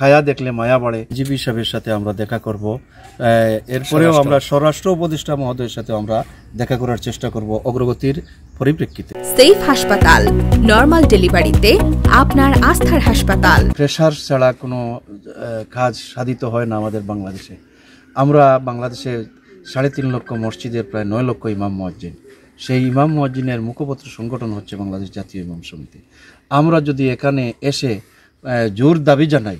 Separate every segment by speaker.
Speaker 1: খায়া দেখলে মায়া বাড়ে। জিবি সাহেবের সাথে আমরা দেখা করব, এরপরেও আমরা স্বরাষ্ট্র উপদেষ্টা মহোদয়ের সাথে আমরা দেখা করার চেষ্টা করব অগ্রগতির পরিপ্রেক্ষিতে।
Speaker 2: সেফ হাসপাতাল, নরমাল ডেলিভারিতে আপনার আস্থার হাসপাতাল।
Speaker 1: প্রেসার ছাড়া কোনো কাজ সাধিত হয় না আমাদের বাংলাদেশে। আমরা বাংলাদেশে 3.5 লক্ষ মসজিদের প্রায় 9 লক্ষ ইমাম মুয়াজ্জিন। সেই ইমাম মুয়াজ্জিনের মুখপত্র সংগঠন হচ্ছে বাংলাদেশ জাতীয় ইমাম সমিতি। আমরা যদি এখানে এসে জোর দাবি জানাই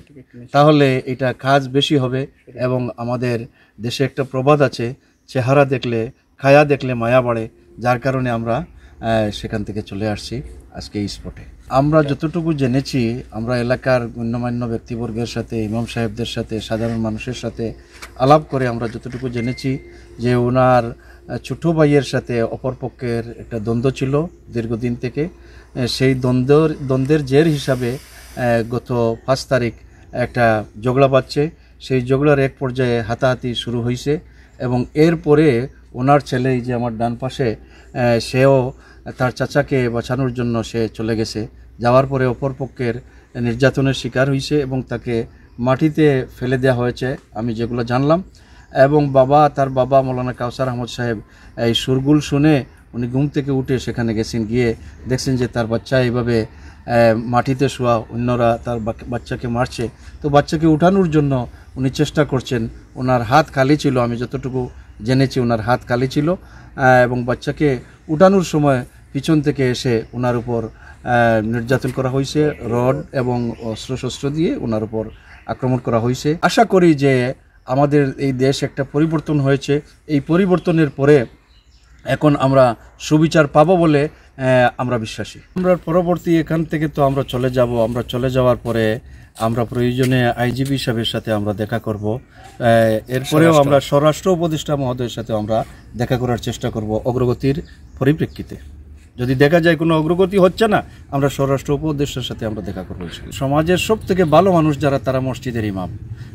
Speaker 1: তাহলে এটা কাজ বেশি হবে। এবং আমাদের দেশে একটা প্রবাদ আছে, চেহারা দেখলে খায়া দেখলে মায়া বাড়ে, যার কারণে আমরা সেখান থেকে চলে আসছি আজকে এই স্পটে। আমরা যতটুকু জেনেছি, আমরা এলাকার গণ্যমান্য ব্যক্তিবর্গের সাথে, ইমাম সাহেবদের সাথে, সাধারণ মানুষের সাথে আলাপ করে আমরা যতটুকু জেনেছি যে ওনার ছোটো ভাইয়ের সাথে অপরপক্ষের একটা দ্বন্দ্ব ছিল দীর্ঘদিন থেকে। সেই দ্বন্দ্বের জের হিসাবে গত 5 তারিখ একটা ঝগড়া বাজছে। সেই ঝগড়ার এক পর্যায়ে হাতাহাতি শুরু হয়েছে এবং এরপরে ওনার ছেলে, যে আমার ডান পাশে, সেও তার চাচাকে বাঁচানোর জন্য সে চলে গেছে। যাওয়ার পরে অপরপক্ষের নির্যাতনের শিকার হয়েছে এবং তাকে মাটিতে ফেলে দেওয়া হয়েছে, আমি যেগুলো জানলাম। এবং তার বাবা মৌলানা কাউসার আহমদ সাহেব এই সুরগুল শুনে উনি ঘুম থেকে উঠে সেখানে গেছেন, গিয়ে দেখছেন যে তার বাচ্চা এইভাবে মাটিতে শোয়া, অন্যরা তার বাচ্চাকে মারছে। তো বাচ্চাকে উঠানোর জন্য উনি চেষ্টা করছেন। ওনার হাত খালি ছিল, আমি যতটুকু জেনেছি ওনার হাত খালি ছিল, এবং বাচ্চাকে উঠানোর সময় পিছন থেকে এসে ওনার উপর নির্যাতন করা হয়েছে। রড এবং অস্ত্রশস্ত্র দিয়ে ওনার উপর আক্রমণ করা হয়েছে। আশা করি যে আমাদের এই দেশ একটা পরিবর্তন হয়েছে। এই পরিবর্তনের পরে এখন আমরা সুবিচার পাবো বলে আমরা বিশ্বাসী। আমরা পরবর্তী এখান থেকে তো আমরা চলে যাব। আমরা চলে যাওয়ার পরে আমরা প্রয়োজনে আইজিপি সাহেবের সাথে আমরা দেখা করব। এরপরেও আমরা স্বরাষ্ট্র উপদেষ্টা মহোদয়ের সাথে আমরা দেখা করার চেষ্টা করব অগ্রগতির পরিপ্রেক্ষিতে। যদি দেখা যায় কোনো অগ্রগতি হচ্ছে না, আমরা স্বরাষ্ট্র উপদেষ্টার সাথে আমরা দেখা করবো। সমাজের সব থেকে ভালো মানুষ যারা, তারা মসজিদের ইমাম।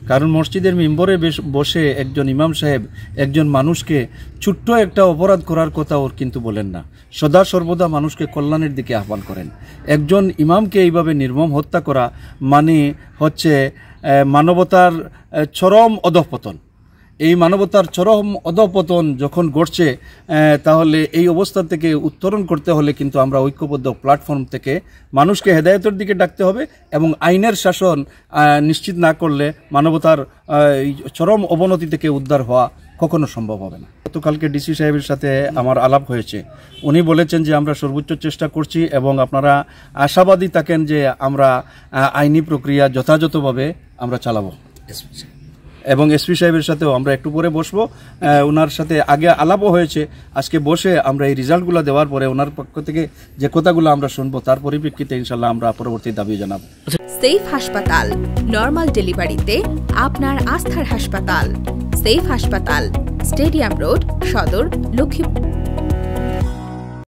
Speaker 1: কারণ মসজিদের মিম্বরে বসে একজন ইমাম সাহেব একজন মানুষকে ছোট্ট একটা অপরাধ করার কথা ওর কিন্তু বলেন না, সদা সর্বদা মানুষকে কল্যাণের দিকে আহ্বান করেন। একজন ইমামকে এইভাবে নির্মম হত্যা করা মানে হচ্ছে মানবতার চরম অধঃপতন। এই মানবতার চরম অধঃপতন যখন ঘটছে, তাহলে এই অবস্থা থেকে উত্তরণ করতে হলে কিন্তু আমরা ঐক্যবদ্ধ প্ল্যাটফর্ম থেকে মানুষকে হেদায়েতের দিকে ডাকতে হবে এবং আইনের শাসন নিশ্চিত না করলে মানবতার চরম অবনতি থেকে উদ্ধার হওয়া কখনো সম্ভব হবে না। গতকালকে ডিসি সাহেবের সাথে আমার আলাপ হয়েছে। উনি বলেছেন যে আমরা সর্বোচ্চ চেষ্টা করছি এবং আপনারা আশাবাদী থাকেন যে আমরা আইনি প্রক্রিয়া যথাযথভাবে আমরা চালাবো। এবং এসপি সাহেবের সাথেও আমরা একটু পরে বসবো। ওনার সাথে আগে আলাপও হয়েছে। আজকে বসে আমরা এই রেজাল্টগুলো দেওয়ার পরে ওনার পক্ষ থেকে যে কথাগুলো আমরা শুনবো, তার পরিপ্রেক্ষিতে ইনশাল্লাহ আমরা পরবর্তী দাবি জানাবো।
Speaker 2: সেফ হাসপাতাল, নরমাল ডেলিভারিতে আপনার আস্থার হাসপাতাল। সেফ হাসপাতাল, স্টেডিয়াম রোড, সদর, লক্ষ্মীপুর।